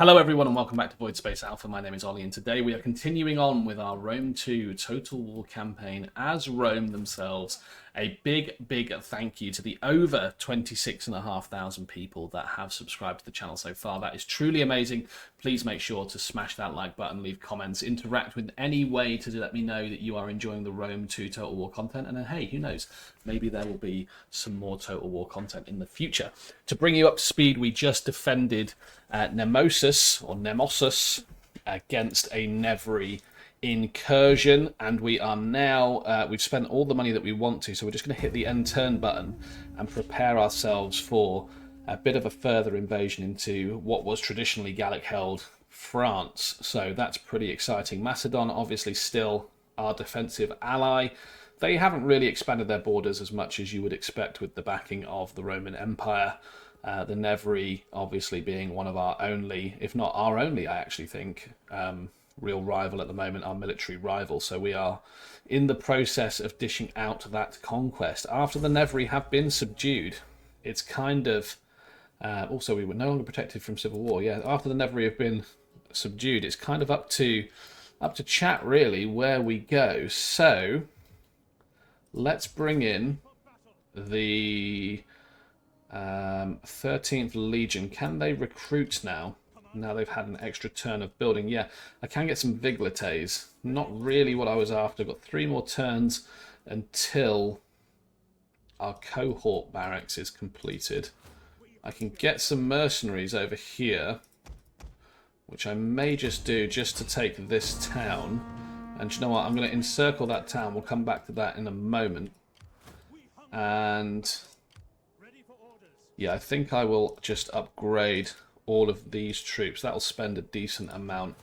Hello everyone and welcome back to Voidspace Alpha. My name is Ollie and today we are continuing on with our Rome 2 Total War campaign as Rome themselves. A big thank you to the over 26,500 people that have subscribed to the channel so far. That is truly amazing. Please make sure to smash that like button, leave comments, interact with any way to let me know that you are enjoying the Rome 2 Total War content. And then hey, who knows, maybe there will be some more Total War content in the future. To bring you up to speed, we just defended Nemosus against a Nevri incursion, and we are now we've spent all the money that we want to, so we're just going to hit the end turn button and prepare ourselves for a bit of a further invasion into what was traditionally Gallic held France. So that's pretty exciting. Macedon obviously still our defensive ally. They haven't really expanded their borders as much as you would expect with the backing of the Roman Empire. The Nevri obviously being one of our only, if not our only, I actually think, real rival at the moment, our military rival. So we are in the process of dishing out that conquest. After the Nevri have been subdued, it's kind of... also, we were no longer protected from civil war. Yeah, after the Nevri have been subdued, it's kind of up to chat, really, where we go. So let's bring in the 13th Legion. Can they recruit now? Now they've had an extra turn of building. Yeah, I can get some Vigletes. Not really what I was after. I've got 3 more turns until our cohort barracks is completed. I can get some mercenaries over here, which I may just do just to take this town. And you know what? I'm going to encircle that town. We'll come back to that in a moment. And yeah, I think I will just upgrade all of these troops. That'll spend a decent amount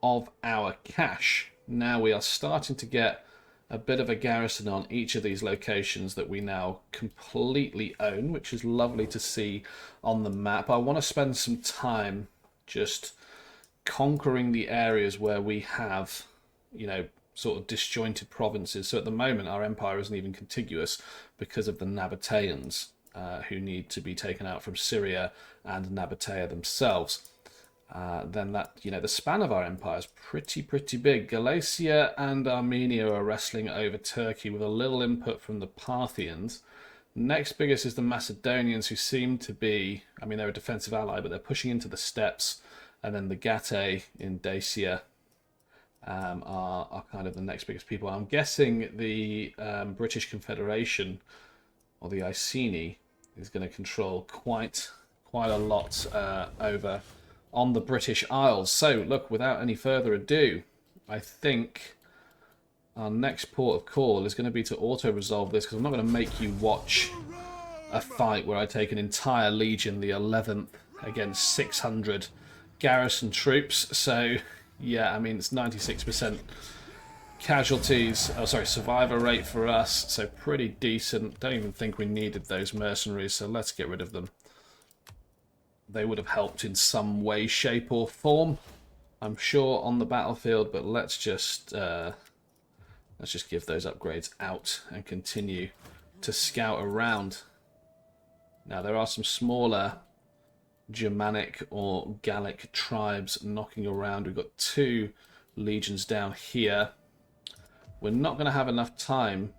of our cash. Now we are starting to get a bit of a garrison on each of these locations that we now completely own, which is lovely to see on the map. I want to spend some time just conquering the areas where we have, you know, sort of disjointed provinces. So at the moment our empire isn't even contiguous because of the Nabateans, who need to be taken out from Syria and Nabatea themselves. Then that, you know, the span of our empire is pretty big. Galatia and Armenia are wrestling over Turkey with a little input from the Parthians. Next biggest is the Macedonians, who seem to be, I mean, they're a defensive ally, but they're pushing into the steppes. And then the Gatae in Dacia are kind of the next biggest people. I'm guessing the British Confederation, or the Iceni, is going to control quite a lot over on the British Isles. So look, without any further ado, I think our next port of call is going to be to auto-resolve this, because I'm not going to make you watch a fight where I take an entire legion, the 11th, against 600 garrison troops. So yeah, I mean, it's 96% casualties, survivor rate for us, so pretty decent. Don't even think we needed those mercenaries, so let's get rid of them. They would have helped in some way, shape or form, I'm sure, on the battlefield, but let's just give those upgrades out and continue to scout around. Now there are some smaller Germanic or Gallic tribes knocking around. We've got 2 legions down here. We're not going to have enough time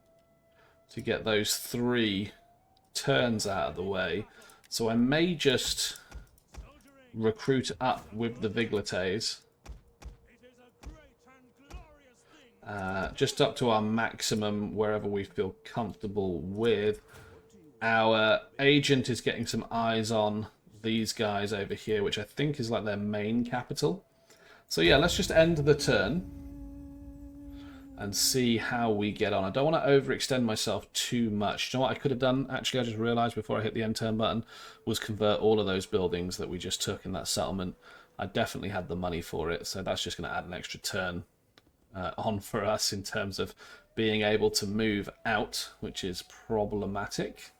to get those 3 turns out of the way, so I may just recruit up with the Vigletes, just up to our maximum wherever we feel comfortable with. Our agent is getting some eyes on these guys over here, which I think is like their main capital. So yeah, let's just end the turn and see how we get on. I don't want to overextend myself too much. You know what I could have done, actually, I just realised before I hit the end turn button, was convert all of those buildings that we just took in that settlement. I definitely had the money for it, so that's just going to add an extra turn on for us in terms of being able to move out, which is problematic.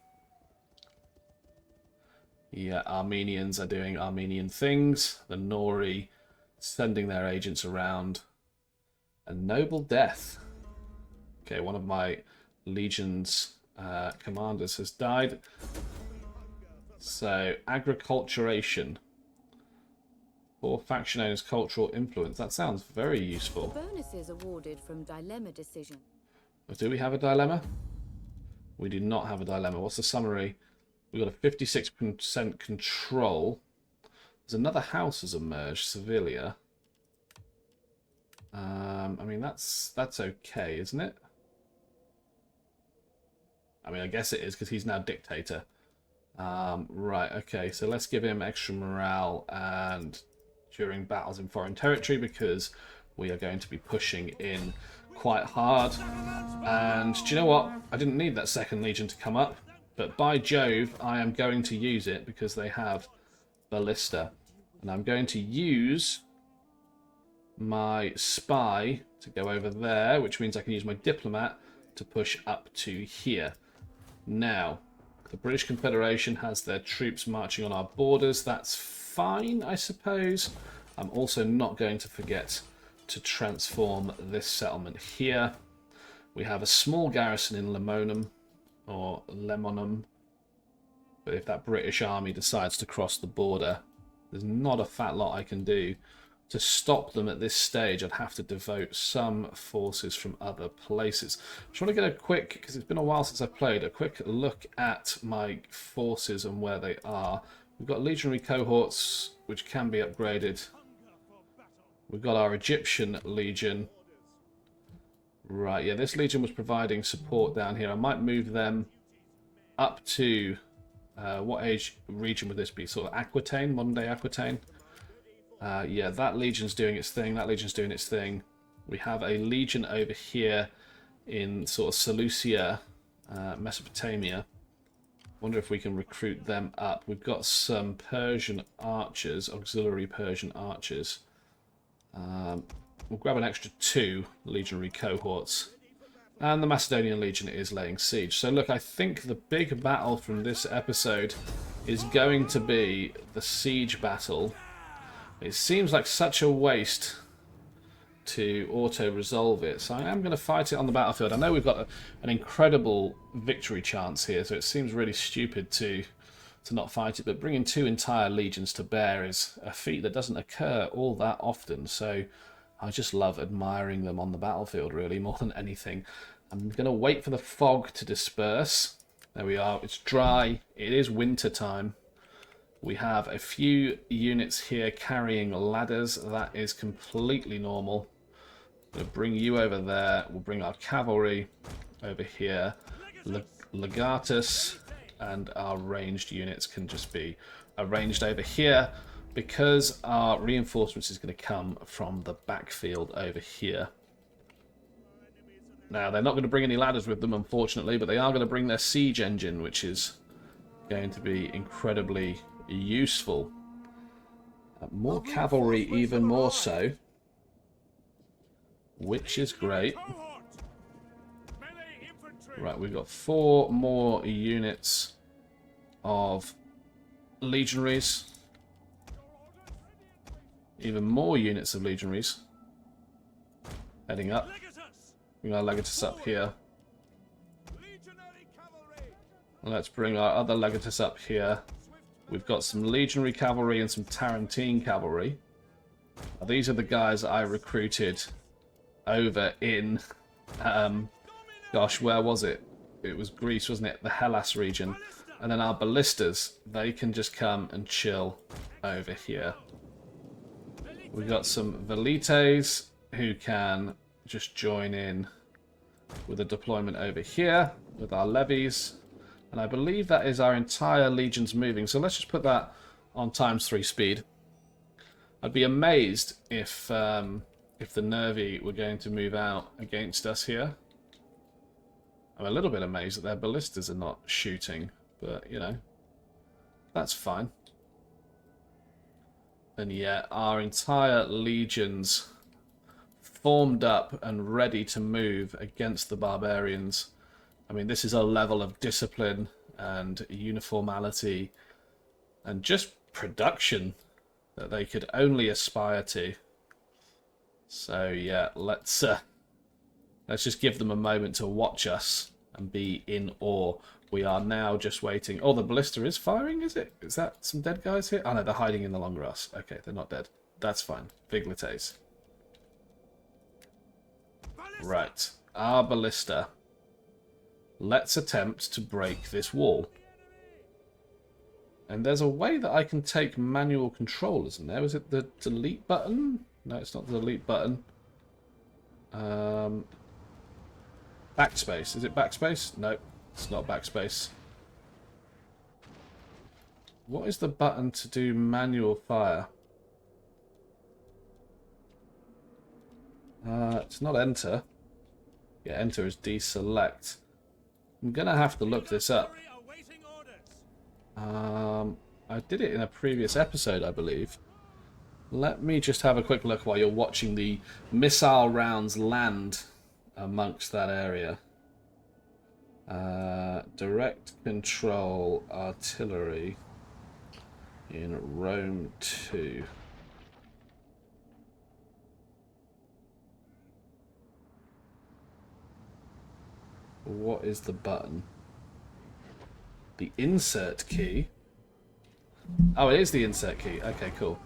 Yeah, Armenians are doing Armenian things. The Nori sending their agents around. A noble death. Okay, one of my legion's commanders has died. So, agriculturation. For faction owners' cultural influence. That sounds very The useful. bonuses awarded from dilemma decision. But do we have a dilemma? We do not have a dilemma. What's the summary? We've got a 56% control. There's another house has emerged, Sevilla. I mean, that's okay, isn't it? I mean, I guess it is because he's now dictator. Right, okay, so let's give him extra morale and during battles in foreign territory because we are going to be pushing in quite hard. And do you know what? I didn't need that second legion to come up, but by Jove, I am going to use it because they have ballista. And I'm going to use my spy to go over there, which means I can use my diplomat to push up to here. Now, the British Confederation has their troops marching on our borders. That's fine, I suppose. I'm also not going to forget to transform this settlement here. We have a small garrison in Lemonum, or Lemonum. But if that British army decides to cross the border, there's not a fat lot I can do. To stop them at this stage, I'd have to devote some forces from other places. I just want to get a quick, because it's been a while since I've played, a quick look at my forces and where they are. We've got legionary cohorts, which can be upgraded. We've got our Egyptian legion. Right, yeah, this legion was providing support down here. I might move them up to, what age region would this be? Sort of Aquitaine, modern day Aquitaine. Yeah, that legion's doing its thing. That legion's doing its thing. We have a legion over here in sort of Seleucia, Mesopotamia. Wonder if we can recruit them up. We've got some Persian archers, auxiliary Persian archers. We'll grab an extra 2 legionary cohorts. And the Macedonian Legion is laying siege. So look, I think the big battle from this episode is going to be the siege battle. It seems like such a waste to auto-resolve it, so I am going to fight it on the battlefield. I know we've got an incredible victory chance here, so it seems really stupid to not fight it, but bringing 2 entire legions to bear is a feat that doesn't occur all that often, so I just love admiring them on the battlefield, really, more than anything. I'm going to wait for the fog to disperse. There we are. It's dry. It is winter time. We have a few units here carrying ladders. That is completely normal. We'll bring you over there. We'll bring our cavalry over here. Legatus and our ranged units can just be arranged over here because our reinforcements is going to come from the backfield over here. Now, they're not going to bring any ladders with them, unfortunately, but they are going to bring their siege engine, which is going to be incredibly useful. More cavalry, even more so, which is great. Right, we've got 4 more units of legionaries. Even more units of legionaries heading up. Bring our legatus up here. Let's bring our other legatus up here. We've got some legionary cavalry and some Tarentine cavalry. Now, these are the guys I recruited over in, gosh, where was it? It was Greece, wasn't it? The Hellas region. And then our ballistas, they can just come and chill over here. We've got some velites who can just join in with a deployment over here with our levies. And I believe that is our entire legions moving. So let's just put that on ×3 speed. I'd be amazed if the Nervi were going to move out against us here. I'm a little bit amazed that their ballistas are not shooting, but, you know, that's fine. And yet, our entire legions formed up and ready to move against the barbarians. I mean, this is a level of discipline and uniformity and just production that they could only aspire to. So yeah, let's just give them a moment to watch us and be in awe. We are now just waiting. Oh, the ballista is firing, is it? Is that some dead guys here? Oh no, they're hiding in the long grass. Okay, they're not dead. That's fine. Vigilites. Right. Our ballista. Let's attempt to break this wall. And there's a way that I can take manual control, isn't there? Is it the delete button? No, it's not the delete button. Backspace. Is it backspace? No, it's not backspace. What is the button to do manual fire? It's not enter. Yeah, enter is deselect. I'm going to have to look this up. I did it in a previous episode, I believe. Let me just have a quick look while you're watching the missile rounds land amongst that area. Direct control artillery in Rome 2. What is the button? The insert key. Oh, it is the insert key. Okay, cool.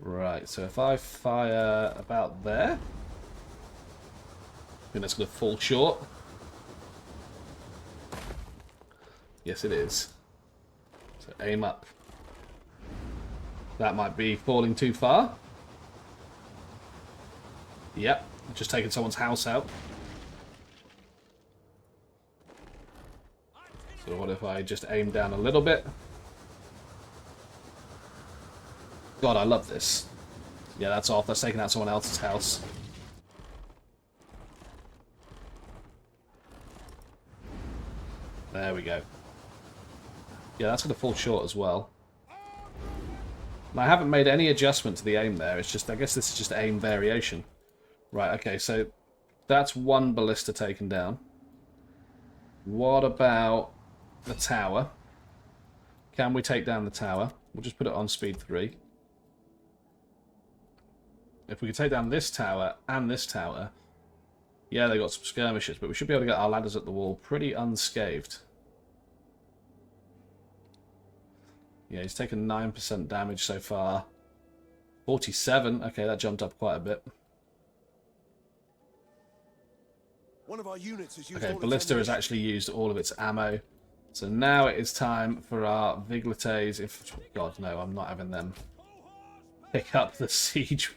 Right, so if I fire about there, I think that's going to fall short. Yes, it is. So aim up. That might be falling too far. Yep, just taking someone's house out. So what if I just aim down a little bit? God, I love this. Yeah, that's off. That's taking out someone else's house. There we go. Yeah, that's going to fall short as well. And I haven't made any adjustment to the aim there. It's just, I guess this is just aim variation. Right, okay, so that's one ballista taken down. What about the tower? Can we take down the tower? We'll just put it on speed 3. If we could take down this tower and this tower, yeah, they got some skirmishers, but we should be able to get our ladders at the wall pretty unscathed. Yeah, he's taken 9% damage so far. 47. Okay, that jumped up quite a bit. One of our units has used Okay, all ballista its has actually used all of its ammo. So now it is time for our Vigilites. If God, no, I'm not having them pick up the siege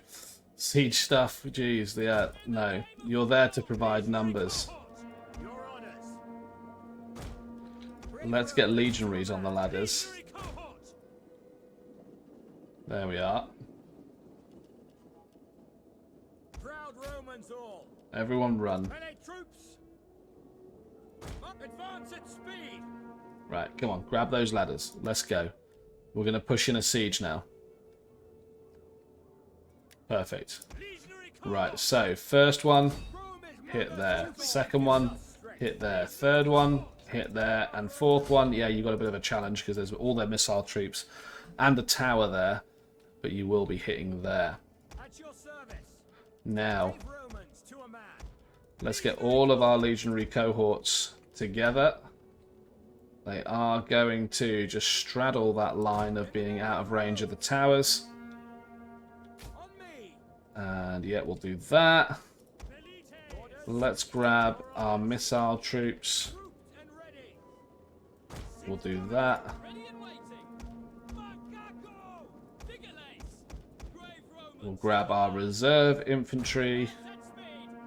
stuff. Jeez, yeah, no. You're there to provide numbers. Let's get legionaries on the ladders. There we are. Proud Romans all. Everyone run. Pele troops. Advance at speed. Right, come on, grab those ladders. Let's go. We're going to push in a siege now. Perfect. Right, so first one, hit there. Second one, hit there. Third one, hit there. And fourth one, yeah, you got a bit of a challenge because there's all their missile troops and a tower there. But you will be hitting there. Now, let's get all of our legionary cohorts together. They are going to just straddle that line of being out of range of the towers. And yeah, we'll do that. Let's grab our missile troops. We'll do that. We'll grab our reserve infantry.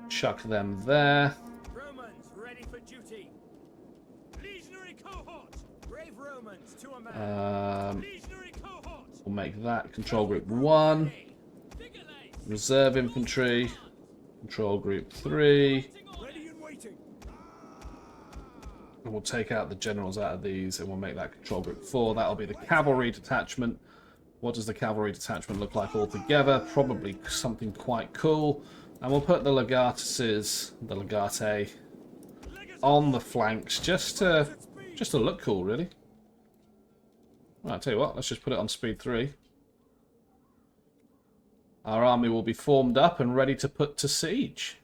Chuck them there. Romans ready for duty. Legionary cohort. Brave Romans to a man. Legionary cohort. We'll make that control group 1. Reserve infantry. Control group 3. ready and waiting. And we'll take out the generals out of these and we'll make that control group 4. That'll be the cavalry detachment. What does the cavalry detachment look like all together? Probably something quite cool. And we'll put the legate, on the flanks just to look cool, really. Well, I'll tell you what, let's just put it on speed 3. Our army will be formed up and ready to put to siege.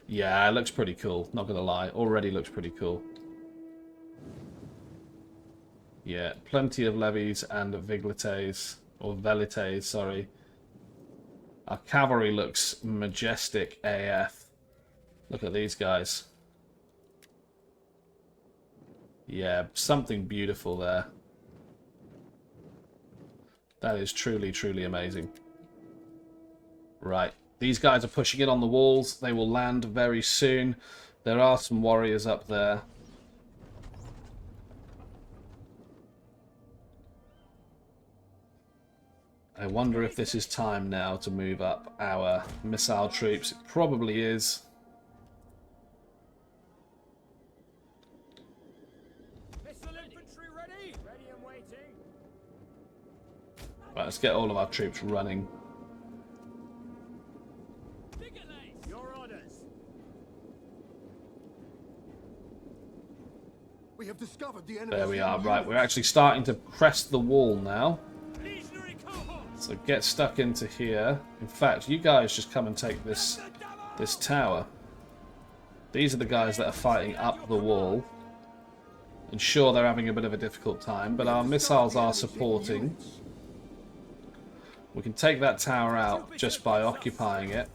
Yeah, it looks pretty cool, not gonna lie. Already looks pretty cool. Yeah, plenty of levies and vigilites, or velites, sorry. Our cavalry looks majestic AF. Look at these guys. Yeah, something beautiful there. That is truly, truly amazing. Right. These guys are pushing in on the walls. They will land very soon. There are some warriors up there. I wonder if this is time now to move up our missile troops. It probably is. Missile infantry ready. Ready and waiting. Right, let's get all of our troops running. Your orders. We have discovered the enemy. There we are. Right, we're actually starting to crest the wall now. Legionary cohorts. So get stuck into here. In fact, you guys just come and take this tower. These are the guys that are fighting up the wall. And sure, they're having a bit of a difficult time, but our missiles are supporting. We can take that tower out just by occupying it,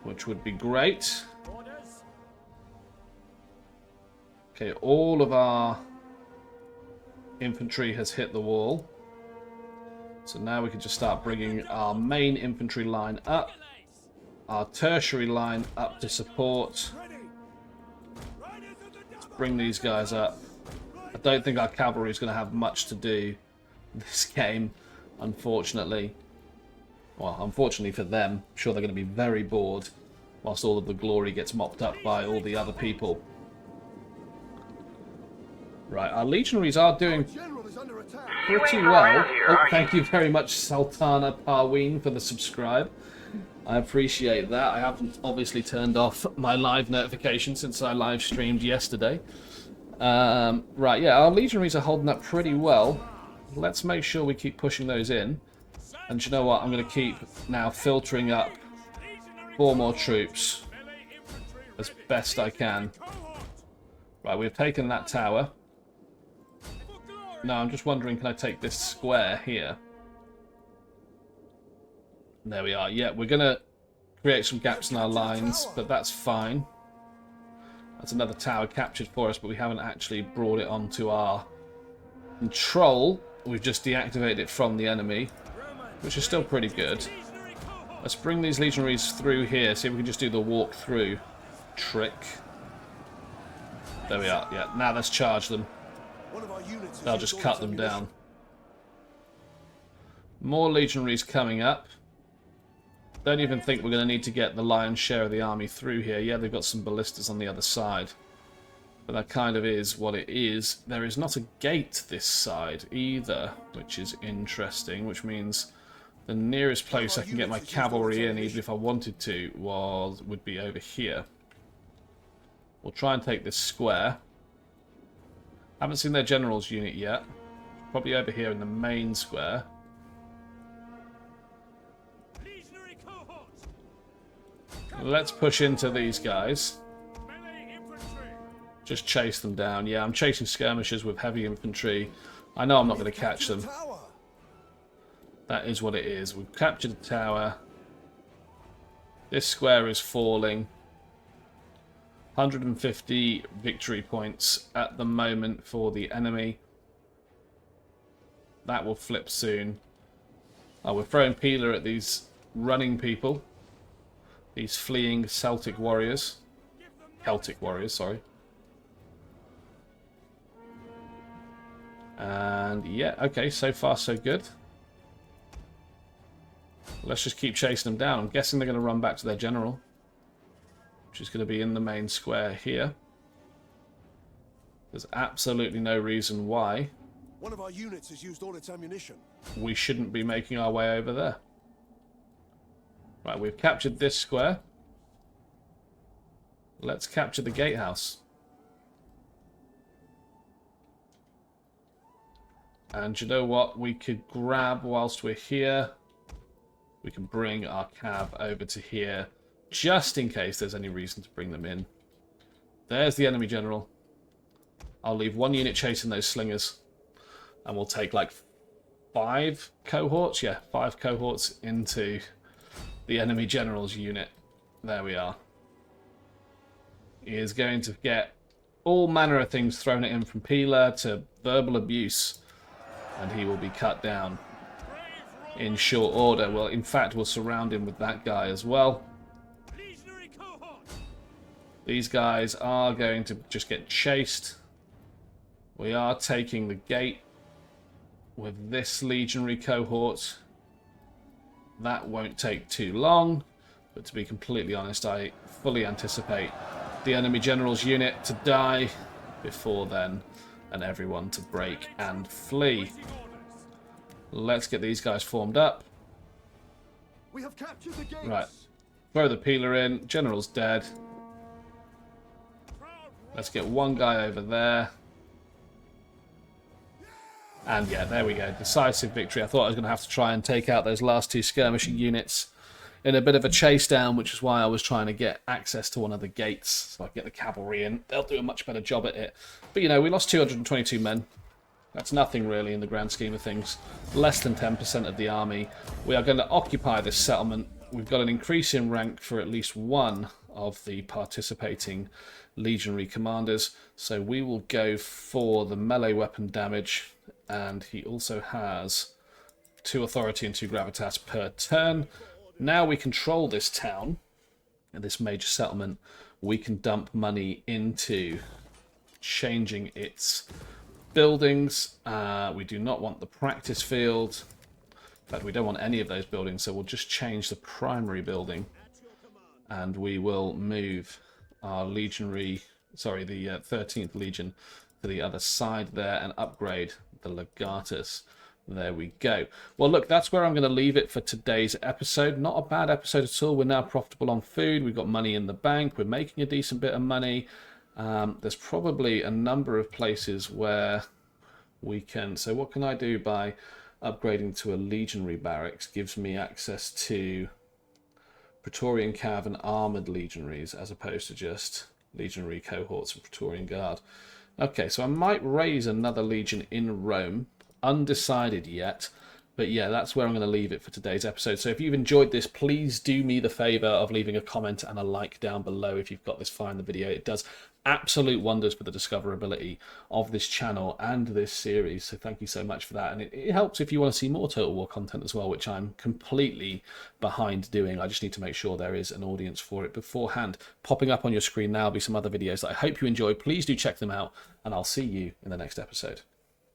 which would be great. Orders. Okay, all of our infantry has hit the wall. So now we can just start bringing our main infantry line up, our tertiary line up to support. Let's bring these guys up. I don't think our cavalry is going to have much to do this game, unfortunately. Well, unfortunately for them, I'm sure they're going to be very bored whilst all of the glory gets mopped up by all the other people. Right, our legionaries are doing General is under attack. pretty well. Oh, thank you very much, Sultana Parween, for the subscribe. I appreciate that. I haven't obviously turned off my live notification since I live streamed yesterday. Right, yeah, our legionaries are holding up pretty well. Let's make sure we keep pushing those in. And you know what? I'm going to keep now filtering up 4 more troops as best I can. Right, we've taken that tower. No, I'm just wondering, can I take this square here? There we are. Yeah, we're going to create some gaps in our lines, but that's fine. That's another tower captured for us, but we haven't actually brought it onto our control. We've just deactivated it from the enemy, which is still pretty good. Let's bring these legionaries through here, see if we can just do the walk through trick. There we are. Yeah, now let's charge them. One of our units They'll is just used cut on them its down. ammunition. More legionaries coming up. Don't even think we're going to need to get the lion's share of the army through here. Yeah, they've got some ballistas on the other side. But that kind of is what it is. There is not a gate this side either, which is interesting, which means the nearest place I can get my cavalry in, even if I wanted to, would be over here. We'll try and take this square. Haven't seen their general's unit yet. Probably over here in the main square. Legionary cohorts. Let's push into these guys. Melee infantry. Just chase them down. Yeah, I'm chasing skirmishers with heavy infantry. I know I'm not going to catch them. Tower. That is what it is. We've captured the tower. This square is falling. 150 victory points at the moment for the enemy. That will flip soon. Oh, we're throwing Peeler at these running people. These fleeing Celtic warriors. Celtic warriors, sorry. And yeah, okay, so far so good. Let's just keep chasing them down. I'm guessing they're going to run back to their general, which is going to be in the main square here. There's absolutely no reason why One of our units has used all its ammunition. we shouldn't be making our way over there. Right, we've captured this square. Let's capture the gatehouse. And you know what? We could grab whilst we're here. We can bring our cab over to here, just in case there's any reason to bring them in. There's the enemy general. I'll leave 1 unit chasing those slingers. And we'll take like 5 cohorts. Yeah, 5 cohorts into the enemy general's unit. There we are. He is going to get all manner of things thrown at him, from peeler to verbal abuse. And he will be cut down in short order. Well, in fact, we'll surround him with that guy as well. Legionary cohort. These guys are going to just get chased. We are taking the gate with this legionary cohort. That won't take too long. But to be completely honest, I fully anticipate the enemy general's unit to die before then, and everyone to break and flee. Let's get these guys formed up. We have captured the gates. Right. Throw the peeler in. General's dead. Let's get one guy over there. And yeah, there we go. Decisive victory. I thought I was going to have to try and take out those last 2 skirmishing units in a bit of a chase down, which is why I was trying to get access to one of the gates so I can get the cavalry in. They'll do a much better job at it. But, you know, we lost 222 men. That's nothing really in the grand scheme of things. Less than 10% of the army. We are going to occupy this settlement. We've got an increase in rank for at least one of the participating legionary commanders. So we will go for the melee weapon damage. And he also has 2 authority and 2 gravitas per turn. Now we control this town and this major settlement. We can dump money into changing its buildings. We do not want the practice field. In fact, we don't want any of those buildings, so we'll just change the primary building. And we will move our legionary, sorry, the 13th Legion to the other side there and upgrade the Legatus. There we go. Well, look, that's where I'm going to leave it for today's episode. Not a bad episode at all. We're now profitable on food. We've got money in the bank. We're making a decent bit of money. There's probably a number of places where we can... So what can I do by upgrading to a legionary barracks? Gives me access to Praetorian Cav and armoured legionaries as opposed to just legionary cohorts and Praetorian Guard. Okay, so I might raise another legion in Rome. Undecided yet. But yeah, that's where I'm going to leave it for today's episode. So if you've enjoyed this, please do me the favour of leaving a comment and a like down below if you've got this far in the video. It does absolute wonders for the discoverability of this channel and this series. So thank you so much for that. And it helps if you want to see more Total War content as well, which I'm completely behind doing. I just need to make sure there is an audience for it beforehand. Popping up on your screen now will be some other videos that I hope you enjoy. Please do check them out, and I'll see you in the next episode.